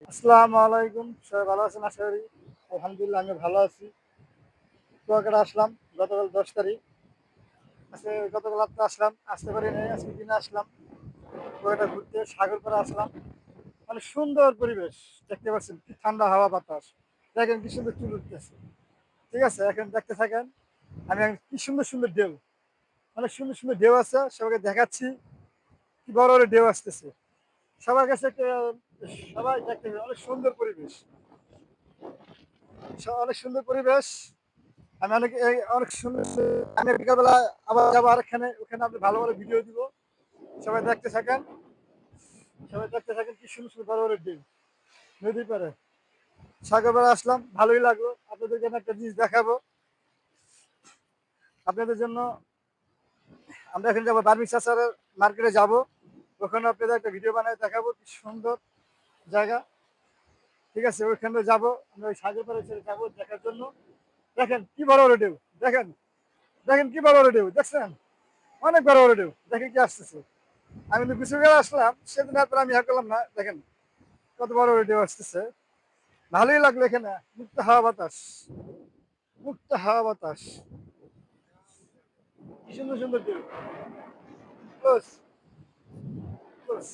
আসসালামু আলাইকুম। সবাই ভালো আছেন আশা করি। আলহামদুলিল্লাহ আমি ভালো আছি। কুয়াকাটা আসলাম গতকাল ১০ তারিখ। গতকাল রাত্রে আসলাম, আসতে পারি নাই। আজকে দিনে আসলাম। কুয়াকাটা ঘুরতে সাগরপাড়ে আসলাম। অনেক সুন্দর পরিবেশ। দেখতে পাচ্ছেন কি ঠান্ডা হাওয়া বাতাস। দেখেন কি সুন্দর চুল উঠতেছে। ঠিক আছে? এখন দেখতে থাকেন। কি সুন্দর, সুন্দর ঢেউ। অনেক সুন্দর, সুন্দর ঢেউ আছে। সবাইকে দেখাচ্ছি কি বড়, বড় ঢেউ আসতেছে। সবার কাছে একটা সবাই দেখতে অনেক সুন্দর পরিবেশ। অনেক সুন্দর পরিবেশ। অনেক সুন্দর আমি বিকালবেলা আবার যাবো আরেকখানে, ওখানে আপনি ভালো ভালো ভিডিও দিব। সবাই দেখতে থাকেন, সবাই দেখতে থাকেন কি সুন্দর সুন্দর বড় বড় ডিম নদীর পাড়ে। সাগরপাড়ে আসলাম, ভালোই লাগলো। আপনাদের জন্য একটা জিনিস দেখাবো আপনাদের জন্য। আমরা এখন যাবো বার্মিক চাচারের মার্কেটে যাব, ওখানে আপনাদের একটা ভিডিও বানায় দেখাবো কি সুন্দর জায়গা। ঠিক আছে, ওইখানে যাবো আমরা, ওই সাগরপাড়ে ছেড়ে যাবো দেখার জন্য। দেখেন কি বড় বড় ঢেউ, দেখেন দেখেন কি বড় বড় ঢেউ দেখছেন, অনেক বড় বড় ঢেউ। দেখে কি আসতেছে, আমি তো কিছু করে আসলাম সেদিন আর আমি করলাম না। দেখেন কত বড় বড় ঢেউ আসতেছে, ভালোই লাগলো। এখানে মুক্ত হাওয়া বাতাস, মুক্ত হাওয়া বাতাস, কি সুন্দর সুন্দর ঢেউ। Close close